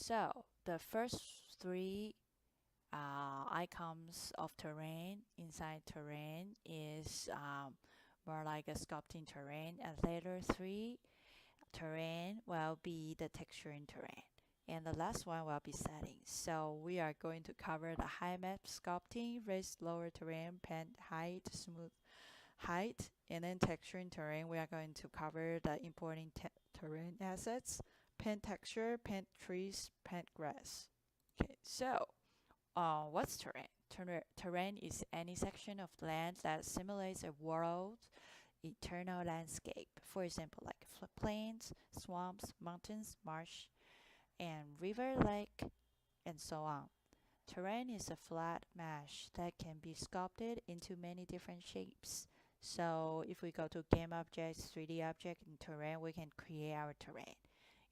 so the first three icons of terrain inside terrain is more like a sculpting terrain, and later three terrain will be the texturing terrain, and the last one will be settings. So we are going to cover the high map sculpting, raise lower terrain, paint height, smooth height, and then texturing terrain. We are going to cover the importing terrain assets, paint texture, paint trees, paint grass. Okay, so what's terrain? Terrain is any section of land that simulates a world eternal landscape. For example, like plains, swamps, mountains, marsh, and river, lake, and so on. Terrain is a flat mesh that can be sculpted into many different shapes. So if we go to game objects, 3D object, and terrain, we can create our terrain.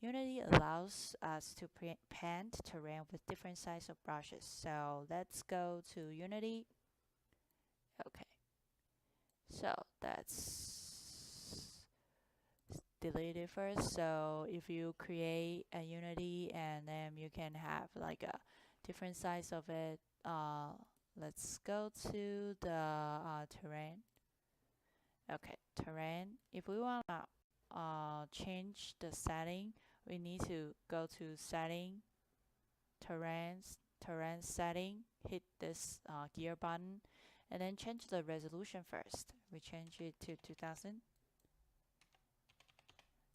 Unity allows us to paint terrain with different size of brushes. So let's go to Unity. Okay, so that's delete it first. So if you create a Unity and then you can have like a different size of it, let's go to the terrain. Okay, terrain. If we want to change the setting, we need to go to setting, terrain setting, hit this gear button, and then change the resolution first. We change it to 2000.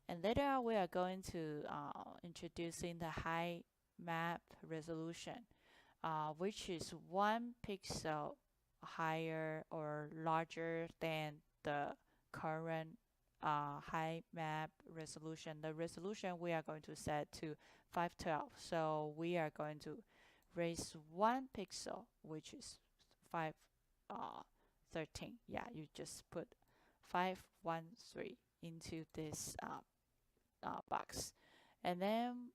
And later on, we are going to introducing the high map resolution, which is 1 pixel higher or larger than the current high map resolution. The resolution we are going to set to 512. So we are going to raise 1 pixel, which is 513. Yeah, you just put 513 into this box. And then,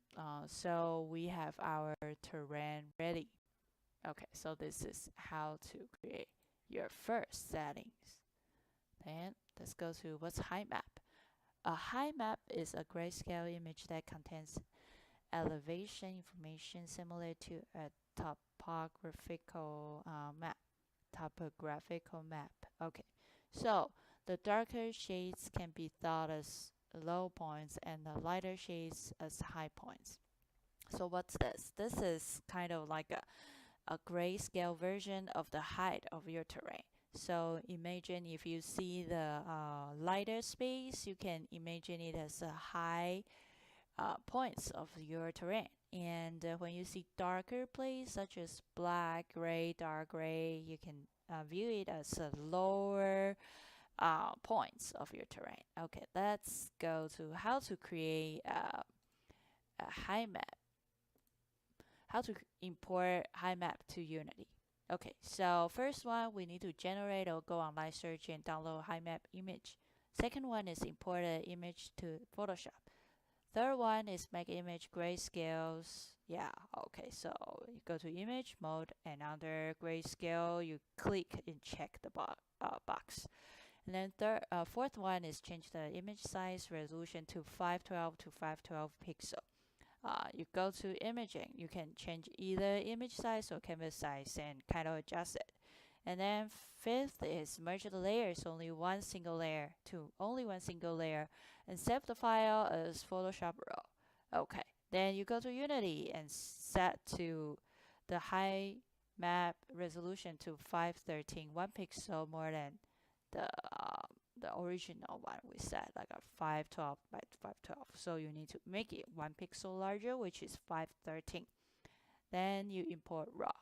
so we have our terrain ready. Okay, so this is how to create your first settings. Then let's go to what's high map. A high map is a grayscale image that contains elevation information similar to a topographical map. Okay, so the darker shades can be thought as low points and the lighter shades as high points. So what's this? This is kind of like a grayscale version of the height of your terrain. So imagine if you see the lighter space, you can imagine it as a high points of your terrain. And when you see darker place such as black, gray, dark gray, you can view it as a lower points of your terrain. Okay, let's go to how to create a high map. How to import high map to Unity. Okay, so first one, we need to generate or go online search and download high map image. Second one is import an image to Photoshop. Third one is make image grayscales. Yeah, okay, so you go to image mode and under grayscale, you click and check the box. And then fourth one is change the image size resolution to 512 to 512 pixel. You go to imaging, you can change either image size or canvas size and kind of adjust it. And then fifth is merge the layers, only one single layer and save the file as Photoshop RAW. Okay, then you go to Unity and set to the high map resolution to 513, 1 pixel more than the original one we set, like a 512 by 512. So you need to make it 1 pixel larger, which is 513. Then you import raw,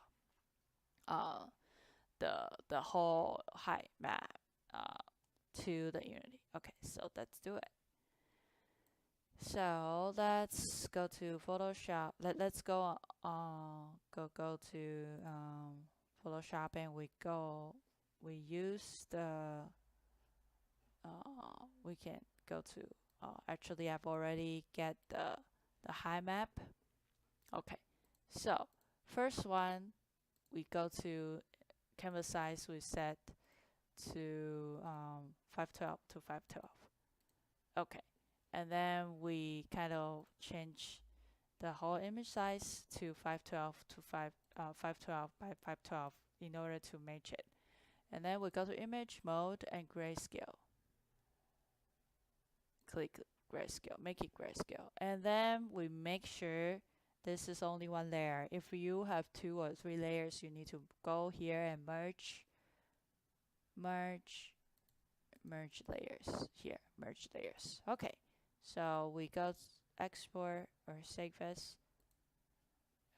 the whole high map to the Unity. Okay, so let's do it. So let's go to Photoshop. Let's go to Photoshop, and we use the we can go to actually I've already get the high map. Okay, so first one, we go to canvas size, we set to 512 to 512. Okay, and then we kind of change the whole image size to 512 to 512 by 512 in order to match it. And then we go to image mode and grayscale. Click grayscale, make it grayscale. And then we make sure this is only one layer. If you have 2 or 3 layers, you need to go here and merge layers. Here, merge layers. Okay, so we go export or save as.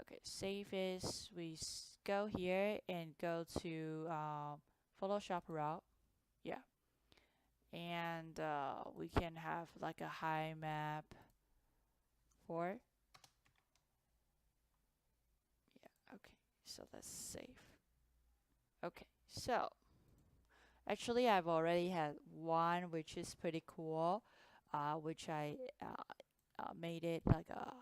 Okay, save as. We go here and go to Photoshop raw. Yeah, and we can have like a high map for. Yeah, okay, so let's save. Okay, so actually I've already had one which is pretty cool, which I made it like a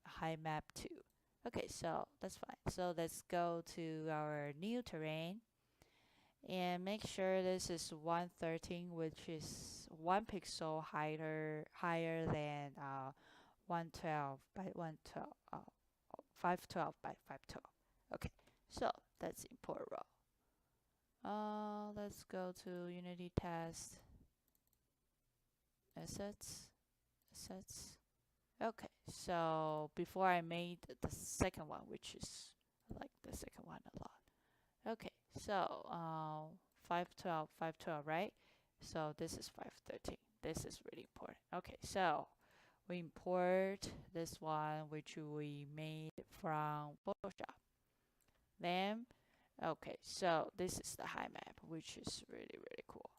high map too. Okay, so that's fine. So let's go to our new terrain and make sure this is 113, which is 1 pixel higher than 112 by 112, 512 by 512. Okay, so that's import raw. Let's go to Unity test assets. Okay, so before I made the second one, which is I like the second one a lot. Okay, so 512, right? So this is 513. This is really important. Okay, so we import this one, which we made from Photoshop. Then, okay, so this is the high map, which is really cool.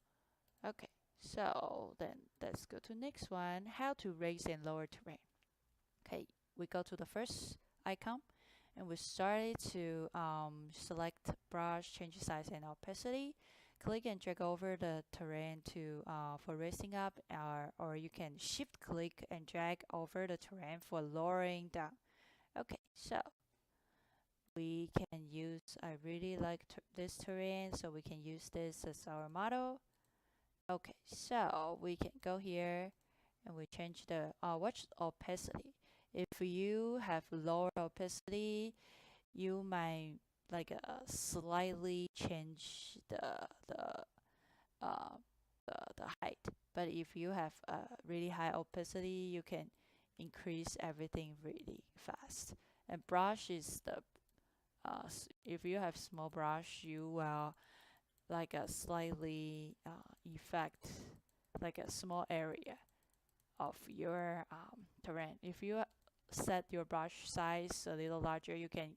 Okay, so then let's go to next one, how to raise and lower terrain. Okay, we go to the first icon and we started to select brush, change size and opacity. Click and drag over the terrain to for raising up, or you can shift click and drag over the terrain for lowering down. Okay, so we can use, I really like this terrain, so we can use this as our model. Okay, so we can go here and we change the watch opacity. If you have lower opacity, you might like slightly change the height. But if you have really high opacity, you can increase everything really fast. And brush is the if you have small brush, you will like a slightly effect like a small area of your terrain. If you set your brush size a little larger, you can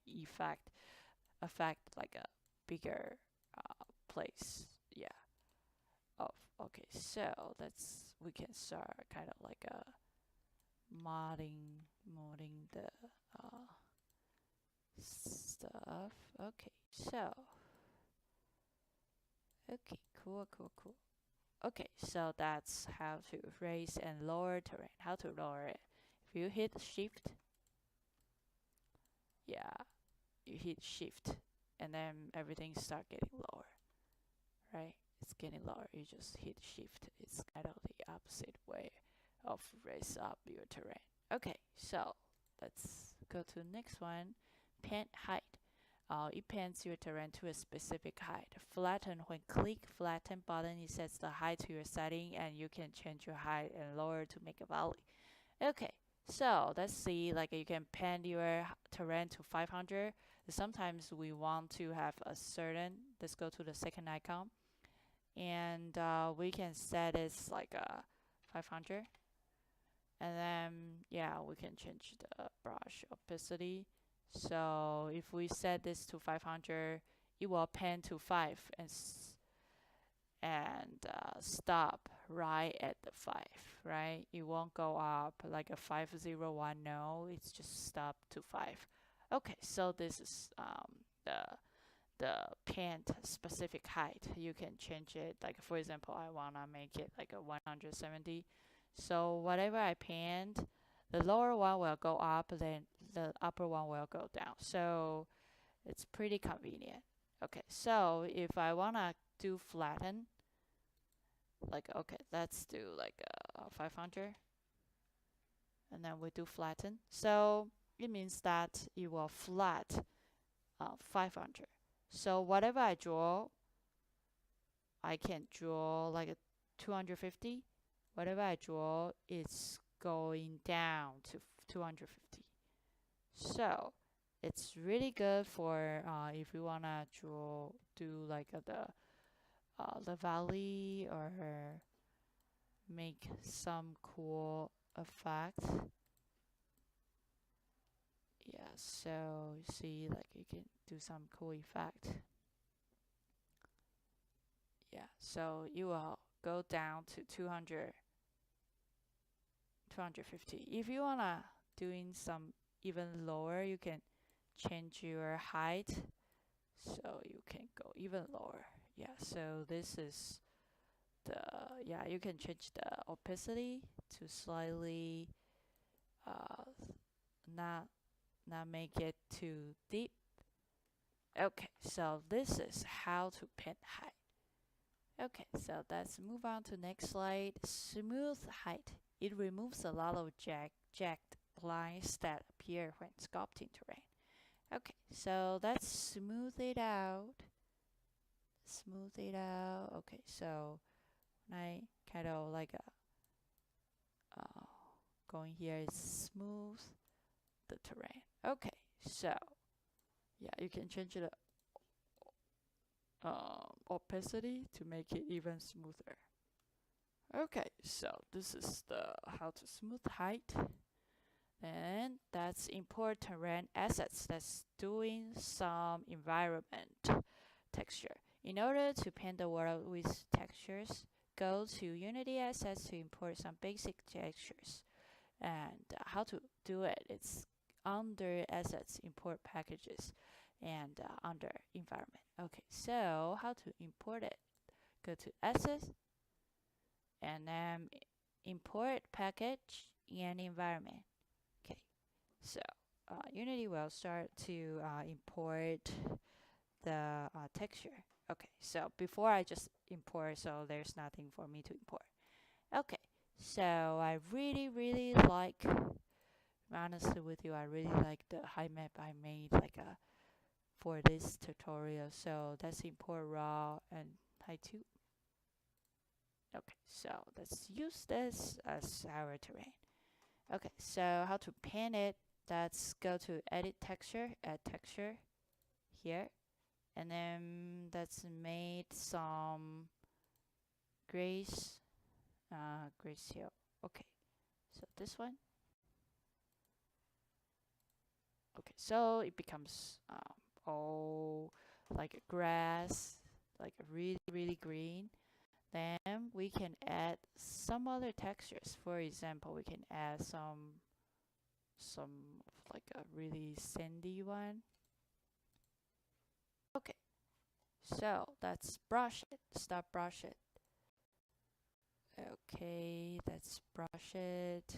affect like a bigger place. Yeah. Okay, so we can start kind of like a modding the stuff. Okay, so okay, cool. Okay, so that's how to raise and lower terrain. How to lower it? If you hit shift, yeah, you hit shift, and then everything start getting lower, right? It's getting lower. You just hit shift. It's kind of the opposite way of raise up your terrain. Okay, so let's go to the next one. Paint height. It paints your terrain to a specific height. Flatten. When click flatten button, it sets the height to your setting, and you can change your height and lower to make a value. Okay, so let's see. Like you can paint your terrain to 500. Sometimes we want to have a certain. Let's go to the second icon, and we can set it like a 500. And then yeah, we can change the brush opacity. So if we set this to 500, it will pan to 5 and stop right at the 5, right? It won't go up like a 501. No, it's just stop to 5. Okay, so this is the paint specific height. You can change it. Like for example, I wanna make it like a 170. So whatever I paint, the lower one will go up, then the upper one will go down. So it's pretty convenient. Okay, so if I wanna do flatten, like okay, let's do like 500, and then we do flatten. So it means that it will flat 500. So whatever I draw, I can draw like a 250. Whatever I draw, it's going down to 250. So it's really good for if you wanna do like the valley or make some cool effect. Yeah, so you see, like you can do some cool effect. Yeah, so you will go down to 200, 250. If you wanna doing some even lower, you can change your height, so you can go even lower. Yeah, so this is the, yeah, you can change the opacity to slightly uh not not make it too deep. Okay, so this is how to paint height. Okay, so let's move on to next slide. Smooth height. It removes a lot of jagged lines that appear when sculpting terrain. Okay, so let's smooth it out. Smooth it out. Okay, so I kind of like going here is smooth the terrain. Okay, so yeah, you can change the opacity to make it even smoother. Okay, so this is the how to smooth height. And that's import terrain assets. That's doing some environment texture. In order to paint the world with textures, go to Unity Assets to import some basic textures. And how to do it? It's under Assets, Import Packages, and under Environment. Okay, so how to import it? Go to Assets, and then Import Package and Environment. Okay, so Unity will start to import the texture. Okay, so before I just import, so there's nothing for me to import. Okay, so I really like, honestly with you, I really like the height map I made like for this tutorial. So let's import raw and height 2. Okay, so let's use this as our terrain. Okay, so how to paint it? Let's go to edit texture, add texture here, and then let's make some grace, grace here. Okay, so this one. Okay, so it becomes all like a grass, like a really green. Then we can add some other textures. For example, we can add some like a really sandy one. Okay, so let's brush it. Start brush it. Okay, let's brush it.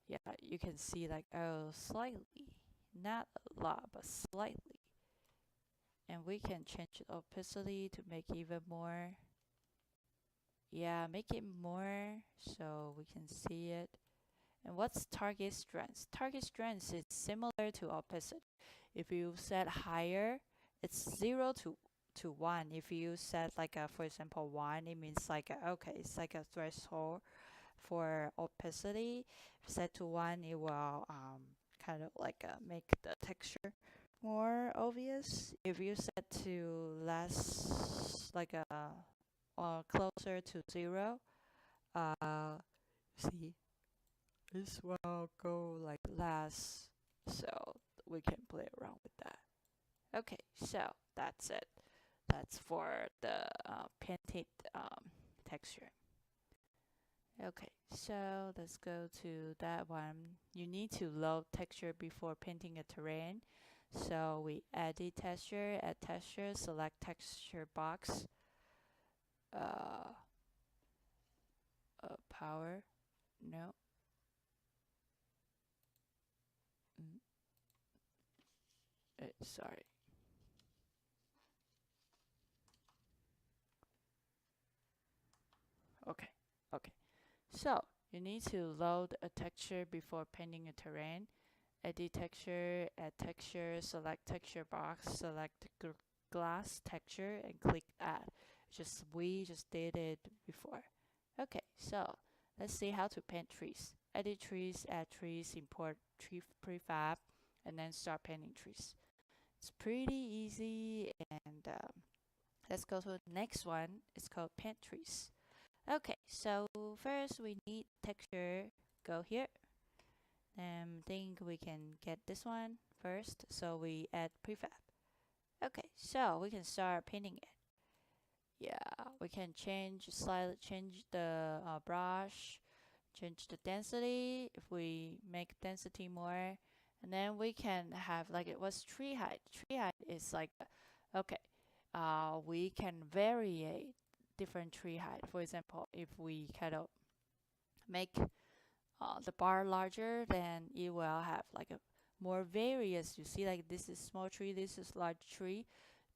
Yeah, you can see like, oh, slightly, not a lot, but slightly. And we can change the opacity to make even more. Yeah, make it more so we can see it. And what's target strength? Target strength is similar to opacity. If you set higher, it's 0 to 1. If you set like a, for example, 1, it means like okay, it's like a threshold for opacity. Set to 1, it will kind of like make the texture more obvious. If you set to less, like closer to 0, see, this will go like less, so we can play around with that. Okay, so that's it. That's for the painted texture. Okay, so let's go to that one. You need to load texture before painting a terrain. So we edit texture, add texture, select texture box, power, no. Sorry. Okay, okay. So you need to load a texture before painting a terrain. edit texture, add texture, select texture box, select glass texture, and click add. We just did it before. Okay, so let's see how to paint trees. Edit trees, add trees, import tree prefab, and then start painting trees. It's pretty easy, and let's go to the next one. It's called paint trees. Okay, so first we need texture. Go here. Think we can get this one first. So we add prefab. Okay, so we can start painting it. Yeah, we can slightly change the brush, change the density if we make density more, and then we can have like it was tree height. Tree height is like okay, we can vary different tree height. For example, if we kind of make the bar larger, then it will have like a more various. You see, like this is small tree, this is large tree.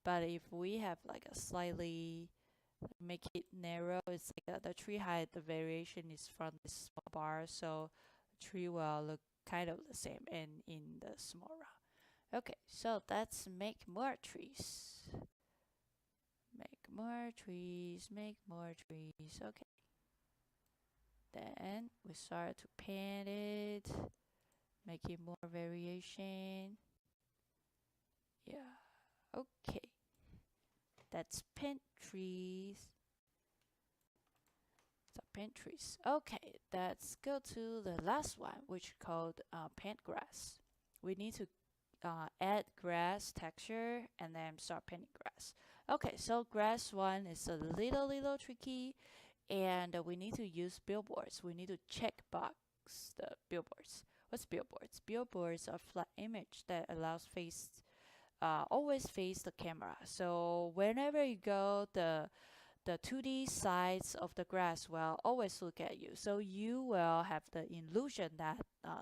But if we have like a slightly make it narrow, it's like the tree height, the variation is from the small bar, so the tree will look kind of the same and in the small round. Okay, so let's make more trees. Make more trees, make more trees. Okay. Then we start to paint it, make it more variation. Yeah, okay. That's paint trees. So paint trees. Okay, let's go to the last one, which is called paint grass. We need to add grass texture and then start painting grass. Okay, so grass one is a little tricky, and we need to use billboards. We need to check box the billboards. What's billboards? Billboards are flat image that allows always face the camera. So whenever you go, the 2D sides of the grass will always look at you. So you will have the illusion that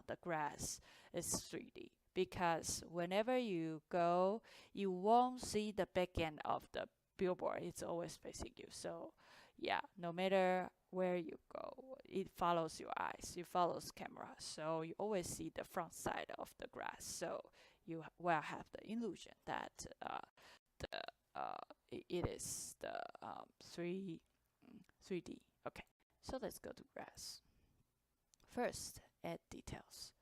the grass is 3D, because whenever you go, you won't see the back end of the billboard. It's always facing you. So yeah, no matter where you go, it follows your eyes, it follows camera. So you always see the front side of the grass. So you will have the illusion that it is the 3D. Okay, so let's go to grass. First, add details.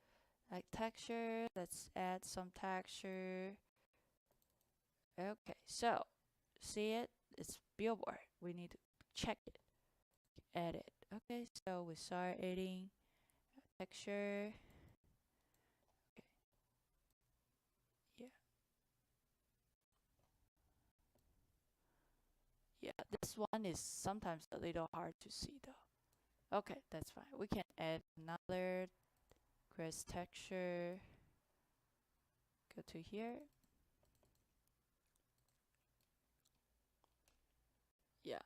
Like texture, let's add some texture. Okay, so see it? It's billboard. We need to check it, add it. Okay, so we start adding texture. Okay, yeah. Yeah, this one is sometimes a little hard to see though. Okay, that's fine. We can add another grass texture. Go to here. Yeah.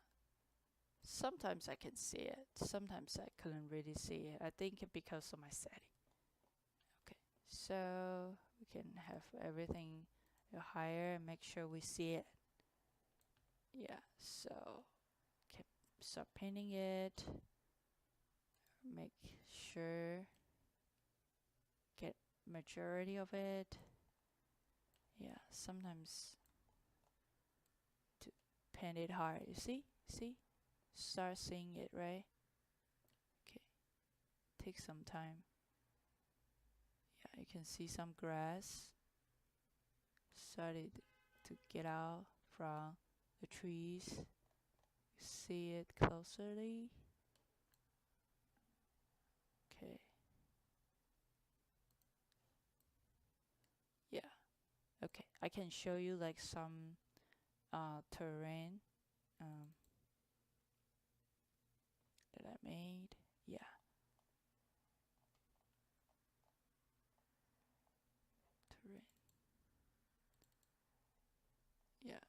Sometimes I can see it. Sometimes I couldn't really see it. I think because of my setting. Okay, so we can have everything higher and make sure we see it. Yeah, so can start painting it. Make sure get majority of it. Yeah, sometimes to paint it hard. You see? Start seeing it, right? Okay, take some time. Yeah, you can see some grass started to get out from the trees. See it closely. Okay. Yeah. Okay, I can show you like some terrain that I made. Yeah. Terrain. Yeah.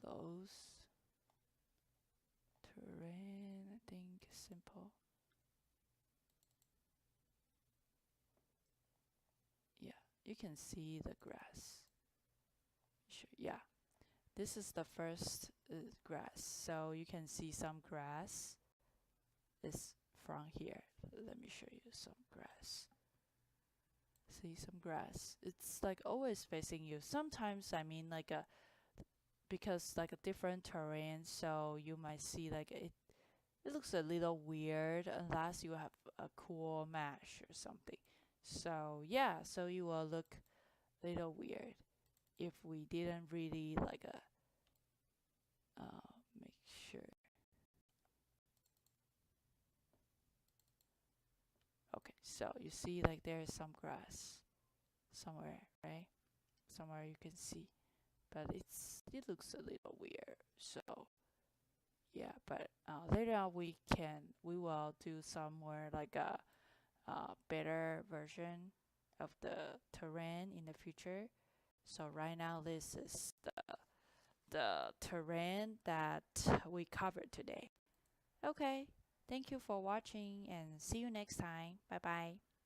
Those terrain, I think simple. Yeah, you can see the grass. Sure. Yeah. This is the first grass. So you can see some grass is from here. Let me show you some grass. See some grass. It's like always facing you. Sometimes I mean like a because like a different terrain, so you might see like it looks a little weird unless you have a cool mesh or something. So yeah, so you will look a little weird if we didn't really like a make sure. Okay, so you see like there is some grass somewhere, right? Somewhere you can see, but it looks a little weird. So yeah, but later on we will do somewhere like a better version of the terrain in the future. So right now this is the terrain that we covered today. Okay, thank you for watching and see you next time. Bye bye.